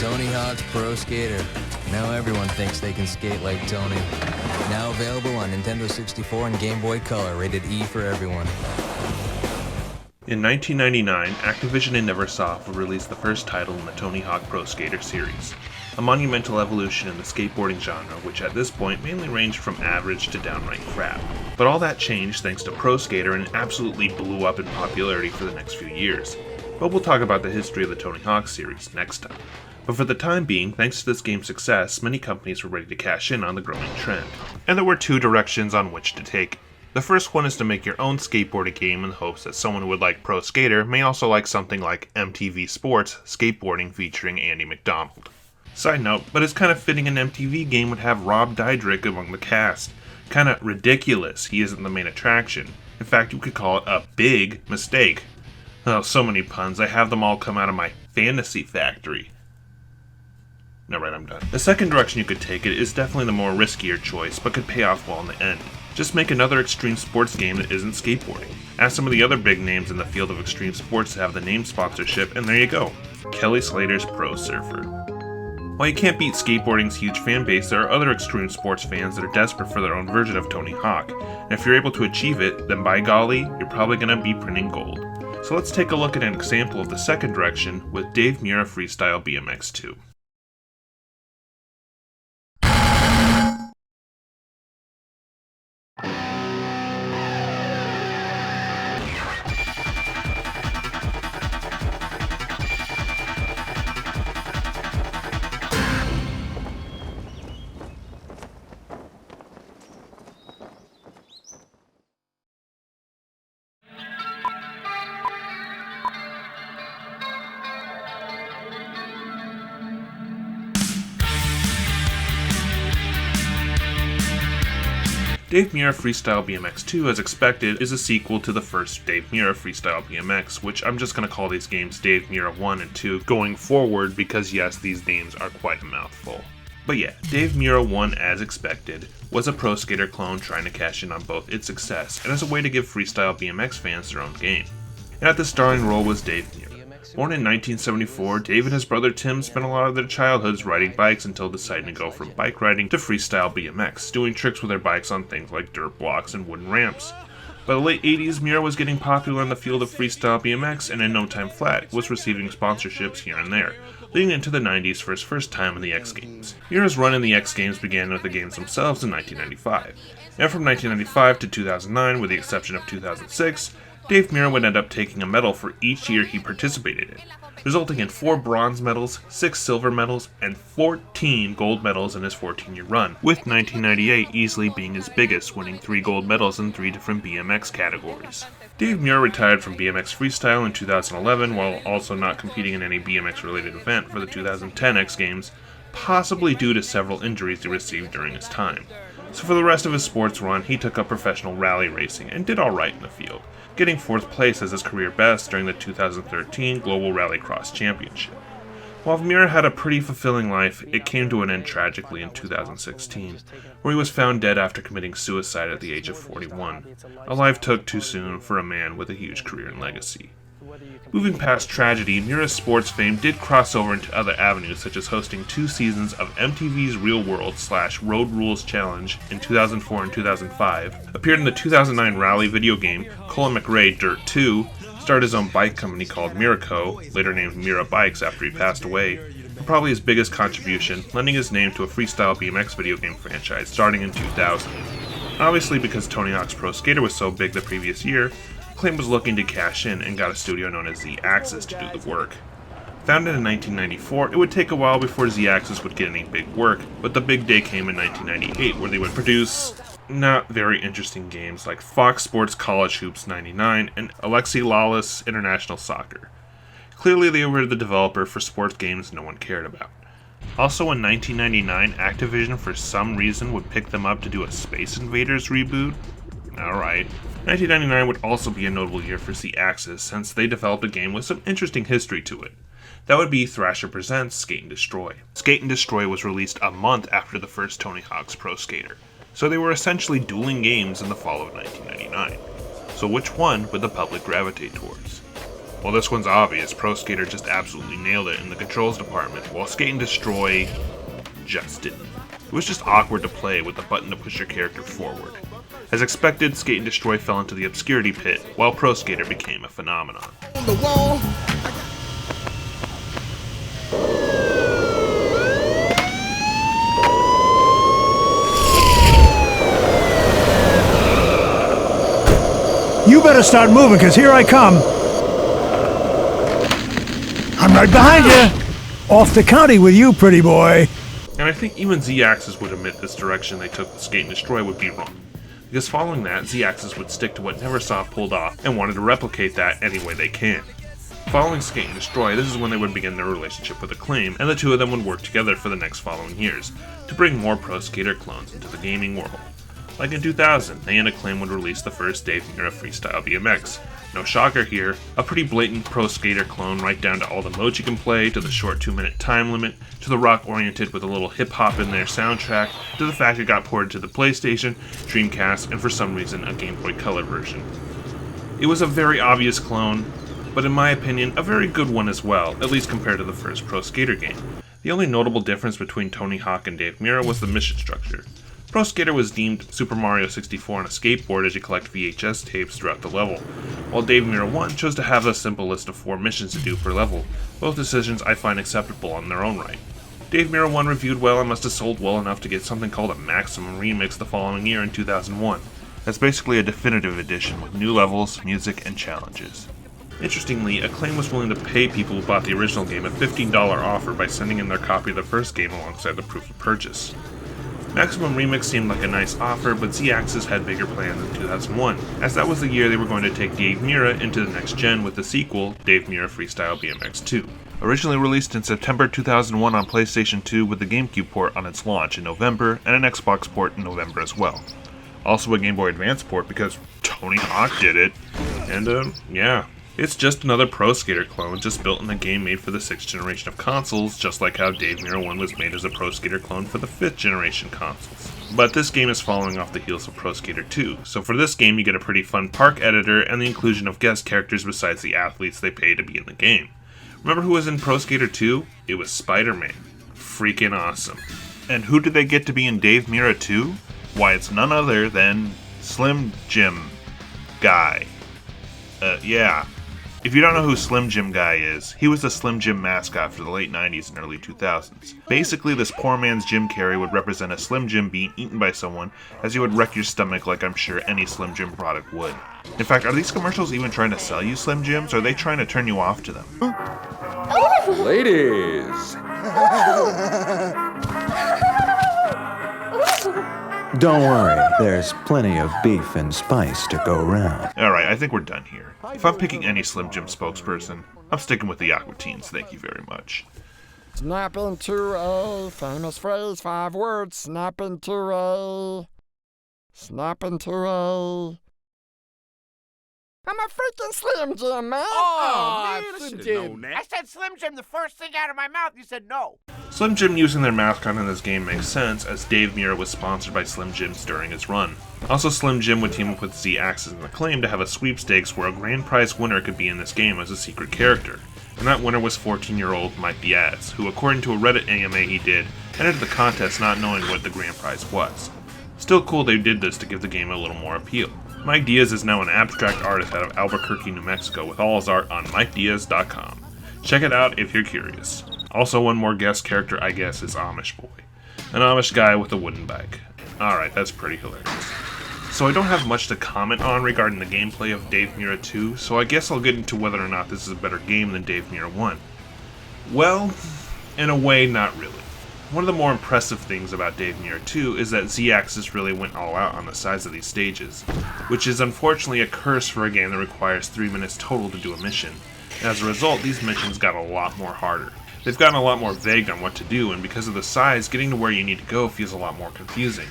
Tony Hawk's Pro Skater. Now everyone thinks they can skate like Tony. Now available on Nintendo 64 and Game Boy Color, rated E for everyone. In 1999, Activision and Neversoft would release the first title in the Tony Hawk Pro Skater series, a monumental evolution in the skateboarding genre which at this point mainly ranged from average to downright crap. But all that changed thanks to Pro Skater and absolutely blew up in popularity for the next few years. But we'll talk about the history of the Tony Hawk series next time. But for the time being, thanks to this game's success, many companies were ready to cash in on the growing trend. And there were two directions on which to take. The first one is to make your own skateboarding game in the hopes that someone who would like Pro Skater may also like something like MTV Sports Skateboarding featuring Andy McDonald. Side note, but it's kind of fitting an MTV game would have Rob Dyrdek among the cast. Kinda ridiculous he isn't the main attraction. In fact, you could call it a big mistake. Oh, so many puns, I have them all come out of my fantasy factory. Alright, I'm done. The second direction you could take it is definitely the more riskier choice, but could pay off well in the end. Just make another extreme sports game that isn't skateboarding. Ask some of the other big names in the field of extreme sports to have the name sponsorship, and there you go. Kelly Slater's Pro Surfer. While you can't beat skateboarding's huge fan base, there are other extreme sports fans that are desperate for their own version of Tony Hawk, and if you're able to achieve it, then by golly, you're probably going to be printing gold. So let's take a look at an example of the second direction with Dave Mirra Freestyle BMX 2. Dave Mirra Freestyle BMX 2, as expected, is a sequel to the first Dave Mirra Freestyle BMX, which I'm just going to call these games Dave Mirra 1 and 2 going forward because yes, these names are quite a mouthful. But yeah, Dave Mirra 1, as expected, was a Pro Skater clone trying to cash in on both its success and as a way to give Freestyle BMX fans their own game. And at the starring role was Dave Mirra. Born in 1974, Dave and his brother Tim spent a lot of their childhoods riding bikes until deciding to go from bike riding to freestyle BMX, doing tricks with their bikes on things like dirt blocks and wooden ramps. By the late 80s, Mirra was getting popular in the field of freestyle BMX and in no time flat was receiving sponsorships here and there, leading into the 90s for his first time in the X Games. Mirra's run in the X Games began with the games themselves in 1995, and from 1995 to 2009, with the exception of 2006, Dave Mirra would end up taking a medal for each year he participated in, resulting in 4 bronze medals, 6 silver medals, and 14 gold medals in his 14-year run, with 1998 easily being his biggest, winning 3 gold medals in 3 different BMX categories. Dave Mirra retired from BMX Freestyle in 2011 while also not competing in any BMX-related event for the 2010 X Games, possibly due to several injuries he received during his time. So for the rest of his sports run, he took up professional rally racing and did alright in the field, getting 4th place as his career best during the 2013 Global Rallycross Championship. While Mirra had a pretty fulfilling life, it came to an end tragically in 2016, where he was found dead after committing suicide at the age of 41, a life took too soon for a man with a huge career and legacy. Moving past tragedy, Mirra's sports fame did cross over into other avenues, such as hosting 2 seasons of MTV's Real World / Road Rules Challenge in 2004 and 2005, appeared in the 2009 rally video game Colin McRae Dirt 2, started his own bike company called Mirraco, later named Mirra Bikes after he passed away, and probably his biggest contribution, lending his name to a freestyle BMX video game franchise starting in 2000. Obviously, because Tony Hawk's Pro Skater was so big the previous year, Acclaim was looking to cash in and got a studio known as Z-Axis to do the work. Founded in 1994, it would take a while before Z-Axis would get any big work, but the big day came in 1998 where they would produce not very interesting games like Fox Sports College Hoops 99 and Alexi Lalas International Soccer. Clearly they were the developer for sports games no one cared about. Also in 1999, Activision for some reason would pick them up to do a Space Invaders reboot. Alright. 1999 would also be a notable year for Z-Axis since they developed a game with some interesting history to it. That would be Thrasher Presents Skate and Destroy. Skate and Destroy was released a month after the first Tony Hawk's Pro Skater, so they were essentially dueling games in the fall of 1999. So which one would the public gravitate towards? Well, this one's obvious. Pro Skater just absolutely nailed it in the controls department, while Skate and Destroy just didn't. It was just awkward to play with the button to push your character forward. As expected, Skate and Destroy fell into the obscurity pit, while Pro Skater became a phenomenon. On the wall. You better start moving, because here I come. I'm right behind you. Off the county with you, pretty boy. And I think even Z-Axis would admit this direction they took with Skate and Destroy would be wrong. Because following that, Z-Axis would stick to what Neversoft pulled off and wanted to replicate that any way they can. Following Skate and Destroy, this is when they would begin their relationship with Acclaim, and the two of them would work together for the next following years, to bring more Pro Skater clones into the gaming world. Like in 2000, they and Acclaim would release the first Dave Mirra Freestyle BMX. No shocker here, a pretty blatant Pro Skater clone right down to all the modes you can play, to the short 2-minute time limit, to the rock-oriented with a little hip-hop in their soundtrack, to the fact it got ported to the PlayStation, Dreamcast, and for some reason a Game Boy Color version. It was a very obvious clone, but in my opinion, a very good one as well, at least compared to the first Pro Skater game. The only notable difference between Tony Hawk and Dave Mirra was the mission structure. Pro Skater was deemed Super Mario 64 on a skateboard as you collect VHS tapes throughout the level, while Dave Mirra 1 chose to have a simple list of 4 missions to do per level, both decisions I find acceptable on their own right. Dave Mirra 1 reviewed well and must have sold well enough to get something called a Maximum Remix the following year in 2001. That's basically a definitive edition with new levels, music, and challenges. Interestingly, Acclaim was willing to pay people who bought the original game a $15 offer by sending in their copy of the first game alongside the proof of purchase. Maximum Remix seemed like a nice offer, but Z-Axis had bigger plans in 2001, as that was the year they were going to take Dave Mirra into the next gen with the sequel, Dave Mirra Freestyle BMX 2. Originally released in September 2001 on PlayStation 2 with the GameCube port on its launch in November, and an Xbox port in November as well. Also a Game Boy Advance port because Tony Hawk did it, and yeah. It's just another Pro Skater clone, just built in a game made for the 6th generation of consoles, just like how Dave Mirra 1 was made as a Pro Skater clone for the 5th generation consoles. But this game is following off the heels of Pro Skater 2, so for this game you get a pretty fun park editor and the inclusion of guest characters besides the athletes they pay to be in the game. Remember who was in Pro Skater 2? It was Spider-Man. Freaking awesome. And who did they get to be in Dave Mirra 2? Why, it's none other than Slim Jim Guy. Yeah. If you don't know who Slim Jim Guy is, he was the Slim Jim mascot for the late 90s and early 2000s. Basically, this poor man's Jim Carrey would represent a Slim Jim being eaten by someone, as he would wreck your stomach like I'm sure any Slim Jim product would. In fact, are these commercials even trying to sell you Slim Jims, or are they trying to turn you off to them? Ladies. Don't worry, there's plenty of beef and spice to go around. Alright, I think we're done here. If I'm picking any Slim Jim spokesperson, I'm sticking with the Aqua Teens, thank you very much. Snap into a famous phrase, 5 words. Snap into a. I'm a freaking Slim Jim, man. Oh, man, listen, Jim. I said Slim Jim the first thing out of my mouth. You said no. Slim Jim using their mascot in this game makes sense, as Dave Mirra was sponsored by Slim Jims during his run. Also, Slim Jim would team up with Z-Axis and Acclaim to have a sweepstakes where a grand prize winner could be in this game as a secret character. And that winner was 14-year-old Mike Diaz, who, according to a Reddit AMA he did, entered the contest not knowing what the grand prize was. Still cool they did this to give the game a little more appeal. Mike Diaz is now an abstract artist out of Albuquerque, New Mexico, with all his art on MikeDiaz.com. Check it out if you're curious. Also, one more guest character, I guess, is Amish Boy. An Amish guy with a wooden bike. Alright, that's pretty hilarious. So I don't have much to comment on regarding the gameplay of Dave Mirra 2, so I guess I'll get into whether or not this is a better game than Dave Mirra 1. Well, in a way, not really. One of the more impressive things about Dave Mirra 2 is that Z-Axis really went all out on the size of these stages, which is unfortunately a curse for a game that requires 3 minutes total to do a mission. And as a result, these missions got a lot more harder. They've gotten a lot more vague on what to do, and because of the size, getting to where you need to go feels a lot more confusing.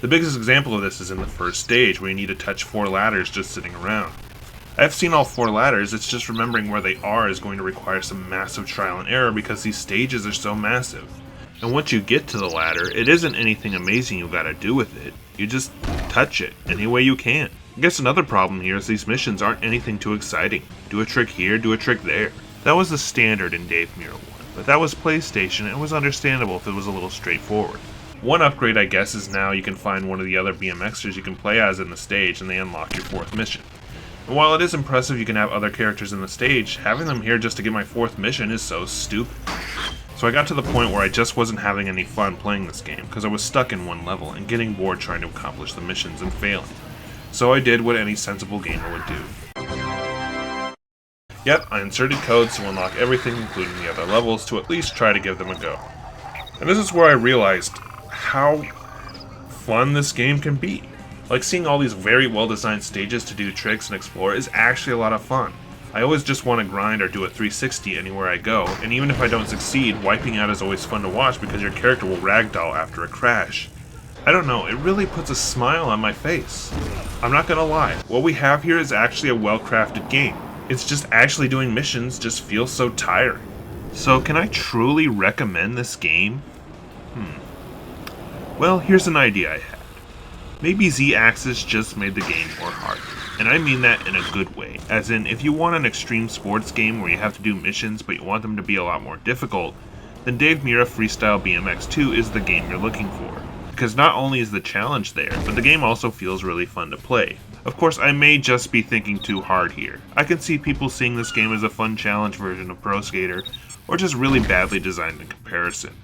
The biggest example of this is in the first stage, where you need to touch 4 ladders just sitting around. I've seen all 4 ladders, it's just remembering where they are is going to require some massive trial and error because these stages are so massive. And once you get to the ladder, it isn't anything amazing you gotta do with it. You just touch it any way you can. I guess another problem here is these missions aren't anything too exciting. Do a trick here, do a trick there. That was the standard in Dave Mirra 1, but that was PlayStation and it was understandable if it was a little straightforward. One upgrade, I guess, is now you can find one of the other BMXers you can play as in the stage and they unlock your 4th mission. And while it is impressive you can have other characters in the stage, having them here just to get my 4th mission is so stupid. So I got to the point where I just wasn't having any fun playing this game because I was stuck in one level and getting bored trying to accomplish the missions and failing. So I did what any sensible gamer would do. Yep, I inserted codes to unlock everything including the other levels to at least try to give them a go. And this is where I realized how fun this game can be. Like, seeing all these very well designed stages to do tricks and explore is actually a lot of fun. I always just want to grind or do a 360 anywhere I go, and even if I don't succeed, wiping out is always fun to watch because your character will ragdoll after a crash. I don't know, it really puts a smile on my face. I'm not gonna lie, what we have here is actually a well-crafted game. It's just actually doing missions just feels so tiring. So can I truly recommend this game? Well, here's an idea I had. Maybe Z-Axis just made the game more hard. And I mean that in a good way, as in if you want an extreme sports game where you have to do missions but you want them to be a lot more difficult, then Dave Mirra Freestyle BMX 2 is the game you're looking for. Because not only is the challenge there, but the game also feels really fun to play. Of course, I may just be thinking too hard here. I can see people seeing this game as a fun challenge version of Pro Skater, or just really badly designed in comparison.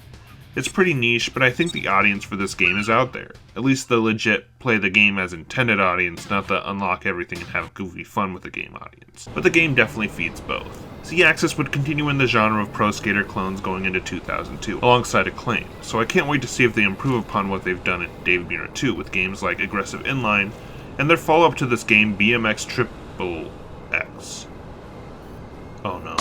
It's pretty niche, but I think the audience for this game is out there. At least the legit play the game as intended audience, not the unlock everything and have goofy fun with the game audience. But the game definitely feeds both. Z-Axis would continue in the genre of Pro Skater clones going into 2002, alongside Acclaim, so I can't wait to see if they improve upon what they've done in Dave Mirra 2 with games like Aggressive Inline, and their follow-up to this game, BMX Triple X. Oh no.